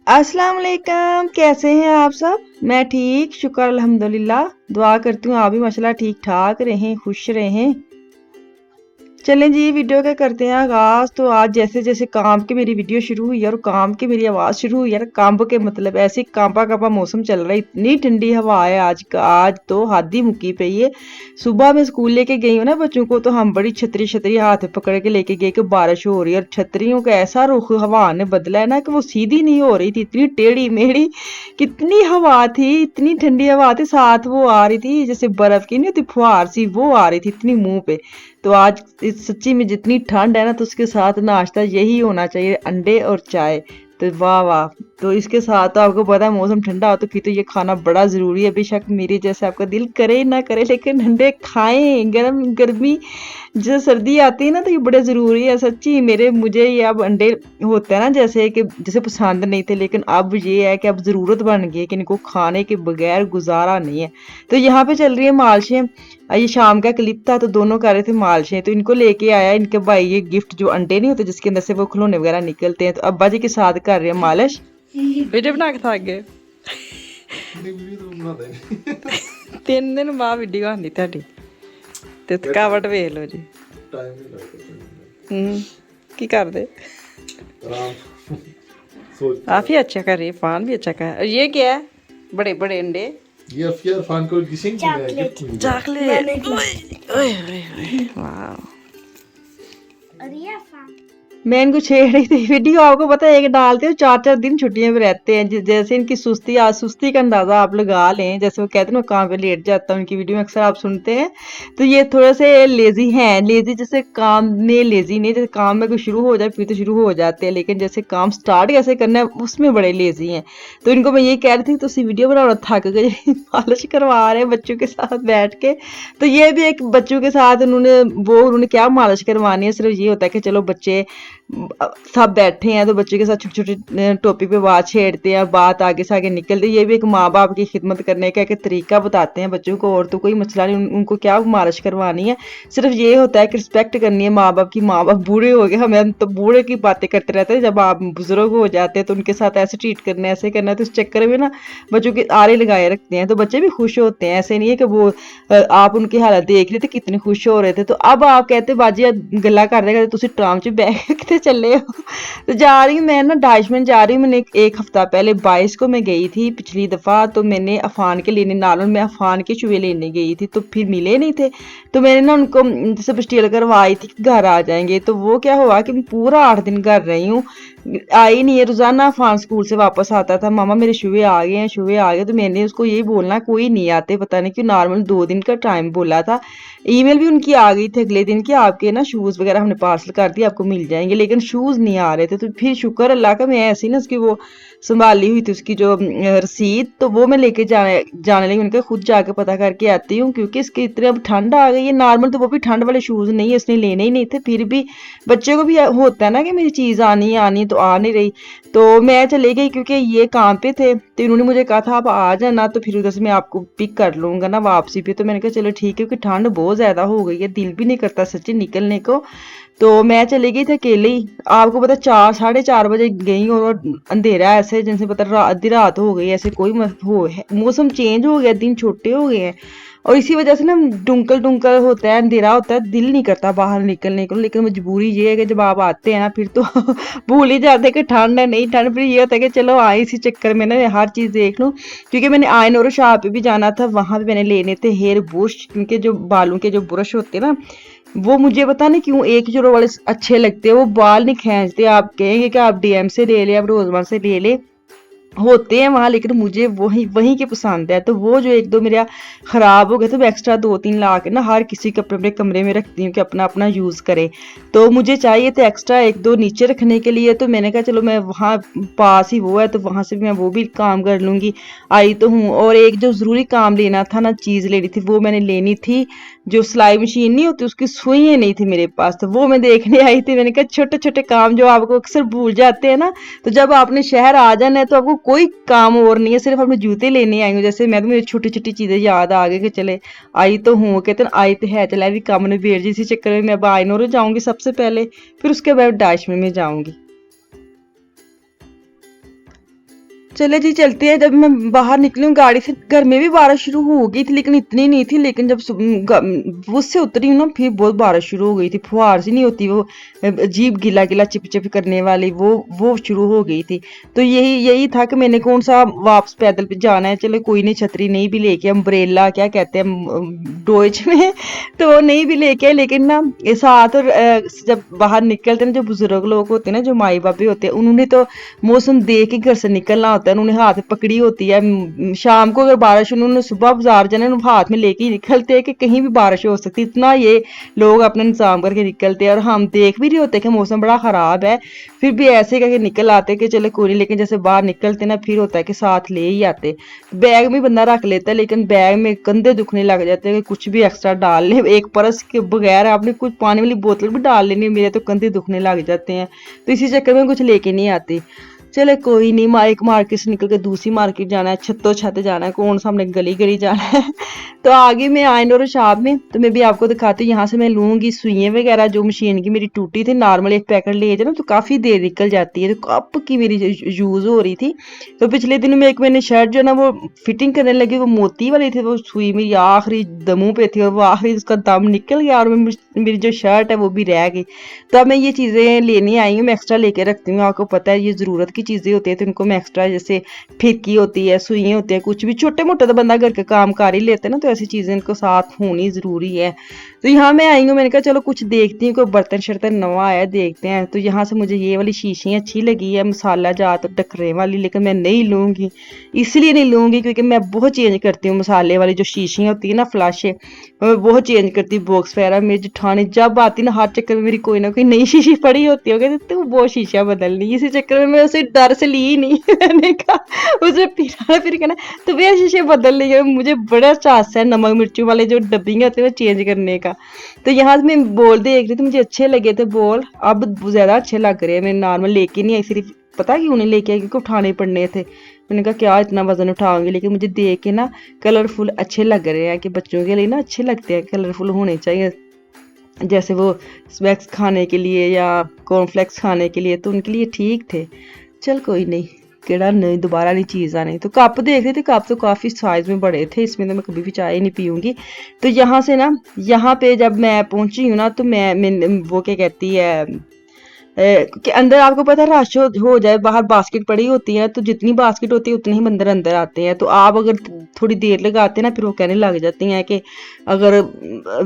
अस्सलाम वालेकुम, कैसे हैं आप सब। मैं ठीक, शुक्र अल्हम्दुलिल्लाह। दुआ करती हूँ आप भी माशाल्लाह ठीक ठाक रहें, खुश रहें। चलें जी, वीडियो का करते हैं आगाज। तो आज जैसे जैसे काम की मेरी वीडियो शुरू हुई और काम की मेरी आवाज शुरू हुई है ना, कांब के मतलब ऐसे कांपा कांपा मौसम चल रहा है, इतनी ठंडी हवा है आज का। आज तो हद ही मुक्की पई है। सुबह मैं स्कूल लेके गई हूँ ना बच्चों को, तो हम बड़ी छतरी छतरी हाथ में पकड़ के लेके गए कि बारिश हो रही है, और छतरियों का ऐसा रुख हवा ने बदला है ना कि वो सीधी नहीं हो रही थी, इतनी टेढ़ी मेढ़ी। कितनी हवा थी, इतनी ठंडी हवा थी, साथ वो आ रही थी जैसे बर्फ की नहीं होती फुहार सी, वो आ रही थी इतनी मुंह पे। तो आज सच्ची में जितनी ठंड है ना, तो उसके साथ नाश्ता यही होना चाहिए, अंडे और चाय। तो वाह वाह। तो इसके साथ तो आपको पता है मौसम ठंडा हो तो फिर तो ये खाना बड़ा ज़रूरी है। बेशक मेरे जैसे आपका दिल करे ना करे, लेकिन अंडे खाएं। गर्म गर्मी जैसे सर्दी आती है ना, तो ये बड़े ज़रूरी है सच्ची। मेरे मुझे ये अब अंडे होते हैं ना, जैसे कि जैसे पसंद नहीं थे, लेकिन अब ये है कि अब ज़रूरत बन गई है कि इनको खाने के बगैर गुजारा नहीं है। तो यहाँ पे चल रही है मालिशें। ये शाम का क्लिप था, तो दोनों कर रहे थे मालिशें, तो इनको लेके आया इनके भाई ये गिफ्ट, जो अंडे नहीं होते जिसके अंदर से वो खिलौने वगैरह निकलते हैं। तो अब्बा जी के साथ कर रहे हैं मालिश। वीडियो बना के थक गए। 3 दिन बाद वीडियो आनी ਤੁਹਾਡੀ ਤੇ ਥਕਾਵਟ ਵੇਖ ਲਓ ਜੀ। टाइम नहीं लगता की कर दे। सोच काफी अच्छा कर रही है, फान भी अच्छा कर। और ये क्या है, बड़े बड़े अंडे। ये अफियर फान को गिशिंग की है गिफ्ट मिली है। चॉकलेट। वाह। और ये मैं इनको छेड़ रही थी वीडियो। आपको पता है एक डालते हो 4-4 दिन छुट्टियों में रहते हैं। जैसे इनकी सुस्ती, आज सुस्ती का अंदाजा आप लगा लें। जैसे वो कहते हैं ना काम पे लेट जाता हूँ, उनकी वीडियो में अक्सर आप सुनते हैं। तो ये थोड़े से लेजी हैं, लेजी जैसे काम में लेजी नहीं, जैसे काम में कोई शुरू हो जाए फिर तो शुरू हो जाते हैं, लेकिन जैसे काम स्टार्ट कैसे करना है उसमें बड़े लेजी हैं। तो इनको मैं ये कह रही थी, तो वीडियो बना थक गए मालिश करवा रहे हैं बच्चों के साथ बैठ के। तो ये भी एक बच्चों के साथ उन्होंने क्या मालिश करवानी है, सिर्फ ये होता है कि चलो बच्चे सब बैठे हैं तो बच्चे के साथ छोटे छोटे टॉपिक पे बात छेड़ते हैं, बात आगे से आगे निकलती है। ये भी एक माँ बाप की खिदमत करने का एक तरीका बताते हैं बच्चों को, और तो कोई मसला नहीं। उनको क्या मालिश करवानी है, सिर्फ ये होता है कि रिस्पेक्ट करनी है माँ बाप की। माँ बाप बूढ़े हो गए, हमें तो बूढ़े की बातें करते रहते हैं। जब आप बुजुर्ग हो जाते हैं तो उनके साथ ऐसे ट्रीट करना है, ऐसे करना है, तो इस चक्कर में ना बच्चों के आरे लगाए रखते हैं, तो बच्चे भी खुश होते हैं। ऐसे नहीं है कि वो आप उनकी हालत देख रहे थे कितने खुश हो रहे थे, तो अब आप कहते बाजी गला कर रहे तुम ट्राम च बैठ के चले हो। तो जा रही हूँ मैं ना, डाइशमन जा रही हूँ। मैंने एक हफ्ता पहले 22 को मैं गई थी पिछली दफ़ा, तो मैंने अफान के लेने नालों में अफान के चूहे लेने गई थी, तो फिर मिले नहीं थे। तो मैंने ना उनको जैसे बस्टील करवाई थी कि घर आ जाएंगे, तो वो क्या हुआ कि मैं पूरा 8 दिन घर रही हूँ, आई नहीं है। रोजाना अफान स्कूल से वापस आता था, मामा मेरे चूहे आ गए हैं, चूहे आ गए। तो मैंने उसको यही बोलना, कोई नहीं आते, पता नहीं क्यों, नॉर्मल 2 दिन का टाइम बोला था। ईमेल भी उनकी आ गई थी अगले दिन कि आपके ना शूज़ वगैरह हमने पार्सल कर दिए, आपको मिल जाएंगे, लेकिन शूज़ नहीं आ रहे थे। तो फिर शुक्र अल्लाह का, मैं ऐसी ना उसकी वो संभाली हुई थी उसकी जो रसीद, तो वो मैं लेके जाने लगी। उनका खुद जाके पता करके आती हूँ, क्योंकि इसकी इतनी अब ठंड आ गई है। नॉर्मल तो वो भी ठंड वाले शूज़ नहीं है, उसने लेने ही नहीं थे। फिर भी बच्चे को भी होता है ना कि मेरी चीज़ आनी आनी, तो आ नहीं रही। तो मैं चली गई क्योंकि ये काम पे थे, तो इन्होंने मुझे कहा था आप आ जाना, तो फिर उधर से मैं आपको पिक कर लूँगा ना वापसी पे। तो मैंने कहा चलो ठीक है, क्योंकि ठंड बहुत ज़्यादा हो गई है, दिल भी नहीं करता सच्ची निकलने को। तो मैं चली गई थी अकेले ही। आपको पता 4-4:30 बजे गई, और अंधेरा ऐसे जैसे पता आधी रात हो गई, ऐसे कोई मौसम चेंज हो गया, दिन छोटे हो गए हैं, और इसी वजह से ना डुंकल डुंकल होता है, अंधेरा होता है, दिल नहीं करता बाहर निकलने को। लेकिन मजबूरी ये है कि जब आप आते हैं ना, फिर तो भूल ही जाते हैं कि ठंड है नहीं ठंड। फिर ये होता है कि चलो आए इसी चक्कर में ना हर चीज़ देख लूँ, क्योंकि मैंने आयन और शाह पे भी जाना था, वहाँ पे मैंने लेने थे हेयर बुश, क्योंकि जो बालों के जो ब्रश होते हैं ना, वो मुझे पता नहीं क्यों 1 यूरो वाले अच्छे लगते हैं, वो बाल नहीं खींचते। आप कहेंगे कि आप डीएम से ले ले, आप रोजमर्रा से ले ले, होते हैं वहाँ, लेकिन मुझे वही वहीं के पसंद है। तो वो जो 1-2 मेरा ख़राब हो गए, तो मैं एक्स्ट्रा 2-3 ला के ना हर किसी के अपने अपने कमरे में रखती हूँ कि अपना अपना यूज़ करे। तो मुझे चाहिए थे एक्स्ट्रा 1-2 नीचे रखने के लिए, तो मैंने कहा चलो मैं वहाँ पास ही वो है, तो वहाँ से मैं वो भी काम कर लूँगी। आई तो हूँ। और एक जो ज़रूरी काम लेना था ना, चीज़ लेनी थी, वो मैंने लेनी थी। जो सिलाई मशीन नहीं होती, उसकी सुइयाँ नहीं थी मेरे पास, तो वो मैं देखने आई थी। मैंने कहा छोटे छोटे काम जो आपको अक्सर भूल जाते हैं ना, तो जब आपने शहर आ जाना है तो आपको कोई काम और नहीं है, सिर्फ अपने जूते लेने आई हूँ। जैसे मैं तो मेरी छोटी छोटी चीज़ें याद आ गई कि चले आई तो हूँ, कहते ना आई तो है, चला भी काम ने बेर जी। इसी चक्कर में मैं अब आइनोर जाऊँगी सबसे पहले, फिर उसके बाद डाइश में जाऊँगी। चले जी चलते हैं। जब मैं बाहर निकली हूँ गाड़ी से, घर में भी बारिश शुरू हो गई थी लेकिन इतनी नहीं थी। लेकिन जब उससे उतरी हूँ ना फिर बहुत बारिश शुरू हो गई थी। फुहार सी नहीं होती वो, अजीब गिला गिला चिप चिप करने वाली, वो शुरू हो गई थी। तो यही यही था कि मैंने कौन सा वापस पैदल पे जाना है, चलो कोई नहीं, छतरी नहीं भी लेके, अम्ब्रेला क्या कहते हैं डोइच में तो वो नहीं भी लेके आए। लेकिन ना ये साथ और जब बाहर निकलते हैं, जो बुजुर्ग लोग होते हैं ना, जो माई बाबे होते हैं, उन्होंने तो मौसम देख के घर से निकलना होता है। उन्होंने हाथ में पकड़ी होती है, शाम को अगर बारिश, उन्होंने सुबह बाजार जाना, उन्होंने हाथ में लेके ही निकलते हैं कि कहीं भी बारिश हो सकती है। इतना ये लोग अपना इंतजाम करके निकलते हैं। और हम देख भी रहे होते हैं कि मौसम बड़ा खराब है, फिर भी ऐसे करके निकल आते कि चलो कोई नहीं। लेकिन जैसे बाहर निकलते ना फिर होता है कि साथ ले ही आते। बैग में बंदा रख लेता है लेकिन बैग में कंधे दुखने लग जाते हैं कि कुछ भी एक्स्ट्रा डाल ले। एक पर्स के बगैर आपने कुछ पानी वाली बोतल भी डाल लेनी, मेरे तो कंधे दुखने लग जाते हैं। तो इसी चक्कर में कुछ लेके नहीं आती। चले कोई नहीं, एक मार्केट से निकल के दूसरी मार्केट जाना है, छत्तो छत जाना है, कौन सा हमने गली गली जाना है तो आगे मैं आयनोर शॉप में, तो मैं भी आपको दिखाती हूँ। यहाँ से मैं लूँगी सुइयाँ वगैरह, जो मशीन की मेरी टूटी थी। नॉर्मल एक पैकेट ले जाए ना तो काफ़ी देर निकल जाती है, तो कप की मेरी यूज़ हो रही थी। तो पिछले दिनों में एक मैंने शर्ट जो ना वो फिटिंग करने लगी, वो मोती वाली थी, वो सुई मेरी आखिरी दमों पे थी और वो आखिरी उसका दम निकल गया और मेरी जो शर्ट है वो भी रह गई। तो अब मैं ये चीज़ें लेने आई हूँ, मैं एक्स्ट्रा लेके रखती हूँ। आपको पता है ये ज़रूरत की चीज़ें होती है तो इनको मैं एक्स्ट्रा, जैसे फिरकी होती है, सुइयाँ होती है, कुछ भी छोटे मोटे तो बंदा घर के काम कर ही लेते हैं ना, तो ऐसी चीज़ें इनको साथ होनी ज़रूरी है। तो यहाँ मैं आई हूँ, मैंने कहा चलो कुछ देखती हूँ, कोई बर्तन शर्तन नवा आया देखते हैं। तो यहाँ से मुझे ये वाली शीशियाँ अच्छी लगी है, मसाला जात टकरे वाली, लेकिन मैं नहीं लूँगी। इसलिए नहीं लूँगी क्योंकि मैं बहुत चेंज करती हूँ मसाले वाली जो शीशियाँ होती है ना, फ्लाशे, मैं बहुत चेंज करती हूँ। बॉक्स वगैरह मेरी जेठानी जब आती ना, हर चक्कर में मेरी कोई ना कोई नई शीशी पड़ी होती होगी, तो तू वो शीशा बदलनी। इसी चक्कर में मैं उसे डर से ली ही नहीं मैंने कहा उसे फिर कहना तो वे शीशे बदल लिए। मुझे बड़ा चास है नमक मिर्चों वाले जो डब्बी होते हैं चेंज करने का। तो यहाँ से मैं बोल देख रही थी, मुझे अच्छे लगे थे बोल, अब ज़्यादा अच्छे लग रहे हैं। मैं नॉर्मल लेके नहीं आई, सिर्फ पता क्यों नहीं लेके आई, क्योंकि उठाने पड़ने थे। मैंने कहा क्या इतना वजन उठाऊंगी, लेकिन मुझे देख के ना कलरफुल अच्छे लग रहे हैं, कि बच्चों के लिए ना अच्छे लगते हैं, कलरफुल होने चाहिए। जैसे वो स्नैक्स खाने के लिए या कॉर्नफ्लेक्स खाने के लिए, तो उनके लिए ठीक थे। चल कोई नहीं, केड़ा नहीं दोबारा नहीं चीज़ आनी। तो कप देख रहे थे, कप तो काफ़ी साइज़ में बड़े थे, इसमें तो मैं कभी भी चाय नहीं पीऊँगी। तो यहाँ से ना, यहाँ पे जब मैं पहुँची हूँ ना, तो मैं वो क्या कहती है कि अंदर आपको पता है रश हो जाए, बाहर बास्केट पड़ी होती है, तो जितनी बास्केट होती है उतने ही बंदर अंदर आते हैं। तो आप अगर थोड़ी देर लगाते हैं ना, फिर वो कहने लग जाती हैं कि अगर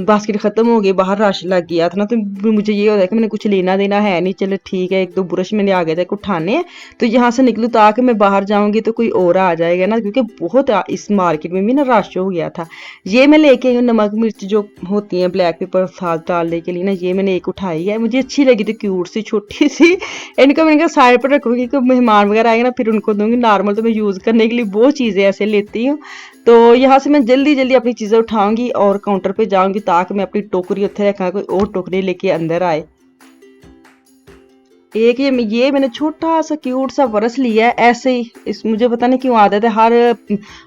बास्केट ख़त्म हो गई, बाहर रश लग गया था ना, तो मुझे ये होता है कि मैंने कुछ लेना देना है नहीं, चलो ठीक है, एक दो ब्रश मैंने आ गया था उठाने हैं। तो यहाँ से निकलूँ ताकि मैं बाहर जाऊँगी तो कोई और आ जाएगा ना, क्योंकि बहुत इस मार्केट में भी ना रश हो गया था। ये मैं लेके आई हूँ नमक मिर्च जो होती हैं ब्लैक पेपर साथ डालने के लिए ना, ये मैंने एक उठाई है, मुझे अच्छी लगी थी, क्यूट सी छोटी सी। इनको मैंने कहा साइड पर रखूँगी, क्योंकि मेहमान वगैरह आएंगे ना फिर उनको दूंगी। नॉर्मल तो मैं यूज़ करने के लिए बहुत चीज़ें ऐसे लेती हूँ। तो यहाँ से मैं जल्दी जल्दी अपनी चीज़ें उठाऊंगी और काउंटर पे जाऊंगी, ताकि मैं अपनी टोकरी उत्थे रखा, कोई और टोकरी लेके अंदर आए। एक ये मैंने छोटा सा क्यूट सा बरस लिया है ऐसे ही, इस मुझे पता नहीं क्यों आदत है हर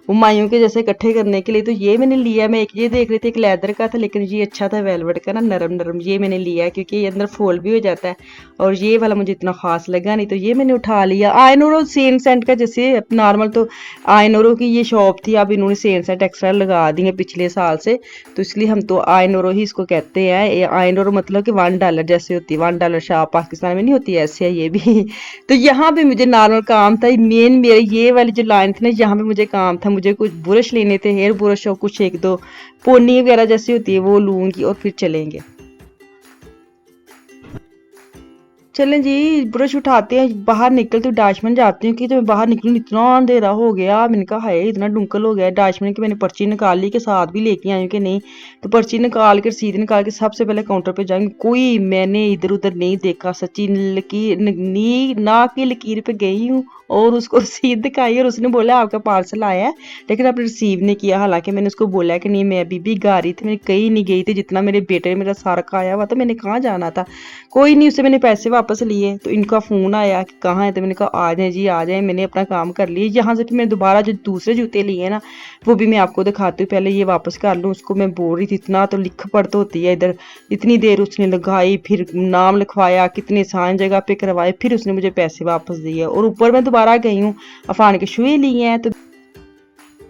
हुमायूं के जैसे इकट्ठे करने के लिए। तो ये मैंने लिया, मैं एक ये देख रही थी, एक लेदर का था, लेकिन ये अच्छा था वेलवेट का ना, नरम नरम, ये मैंने लिया क्योंकि ये अंदर फोल्ड भी हो जाता है। और ये वाला मुझे इतना खास लगा नहीं, तो ये मैंने उठा लिया। आयनोरो सेंट सेंट का, जैसे नॉर्मल तो आयनोरो की ये शॉप थी, अब इन्होंने सेंट सेंट एक्स्ट्रा लगा दी है पिछले साल से, तो इसलिए हम तो आयनोरो ही इसको कहते हैं। आयनोरो मतलब कि $1 जैसे होती है, $1 शॉप पाकिस्तान में नहीं होती, ऐसे है ये भी। तो यहाँ पे मुझे नॉर्मल काम था, मेन मेरे ये वाली जो लाइन थी ना, यहाँ पे मुझे काम था, मुझे कुछ ब्रश लेने थे, हेयर ब्रश और कुछ एक दो पोनी वगैरह जैसी होती है वो लूँगी और फिर चलेंगे। चलें जी, ब्रश उठाते हैं, बाहर निकलते हुए डैशमैन जाती हूँ कि जब मैं बाहर निकलूँ इतना अंधेरा हो गया, मैंने कहा हाय इतना डुंकल हो गया। डैशमैन की मैंने पर्ची निकाल ली, के साथ भी लेके आई हूँ कि नहीं, तो पर्ची निकाल कर रसीद निकाल के सबसे पहले काउंटर पे जाएंगे। कोई मैंने इधर उधर नहीं देखा, सच्ची लकीर ना की लकीर पे गई हूँ और उसको रसीद दिखाई और उसने बोला आपका पार्सल आया है, लेकिन आपने रिसीव नहीं किया। हालांकि मैंने उसको बोला कि नहीं मैं अभी भी गा रही थी, मैं कहीं नहीं गई थी, जितना मेरे बेटे मेरा सारा का आया हुआ था, मैंने कहाँ जाना था। कोई नहीं, उससे मैंने पैसे वापस लिए तो इनका फ़ोन आया कि कहाँ है, तो मैंने कहा आ जाएं जी आ जाएं। मैंने अपना काम कर लिया। यहाँ से फिर मैं दोबारा जो दूसरे जूते लिए ना वो भी मैं आपको दिखाती हूँ। पहले ये वापस कर लूँ। उसको मैं बोल रही थी इतना तो लिख पढ़ तो होती है इधर, इतनी देर उसने लगाई, फिर नाम लिखवाया, कितने आसान जगह पे करवाए, फिर उसने मुझे पैसे वापस दिए। और ऊपर मैं दोबारा गई हूँ, अफान के शूए लिए हैं। तो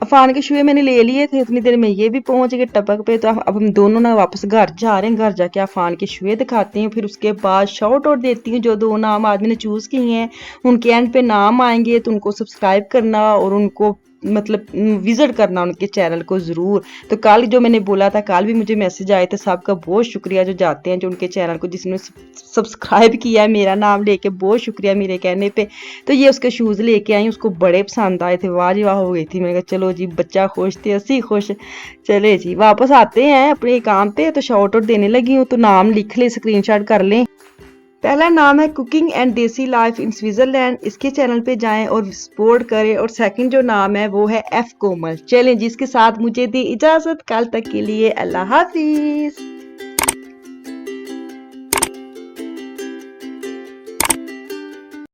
अफान के शूए मैंने ले लिए थे, इतनी देर में ये भी पहुंच गए टपक पे। तो अब हम दोनों ना वापस घर जा रहे हैं। घर जाके अफान के शूए दिखाती हूँ, फिर उसके बाद शाउट आउट देती हूँ। जो 2 नाम आज मैंने चूज़ किए हैं उनके एंड पे नाम आएंगे, तो उनको सब्सक्राइब करना और उनको मतलब विजिट करना उनके चैनल को ज़रूर। तो कल जो मैंने बोला था, कल भी मुझे मैसेज आए थे। सबका बहुत शुक्रिया जो जाते हैं, जो उनके चैनल को जिसने सब्सक्राइब किया है मेरा नाम लेके, बहुत शुक्रिया मेरे कहने पे। तो ये उसके शूज़ लेके आई, उसको बड़े पसंद आए थे, वाह जी वाह हो गई थी। मैंने कहा चलो जी बच्चा खुश थे, असी खुश। चले जी वापस आते हैं अपने काम पे। तो शाउट आउट देने लगी हूँ, तो नाम लिख ले, स्क्रीनशॉट कर लें। पहला नाम है कुकिंग एंड देसी लाइफ इन स्विट्जरलैंड, इसके चैनल पे जाएं और सपोर्ट करें। और सेकंड जो नाम है वो है एफ कोमल। चलें जिसके साथ मुझे दी इजाज़त, कल तक के लिए अल्लाह हाफिज़।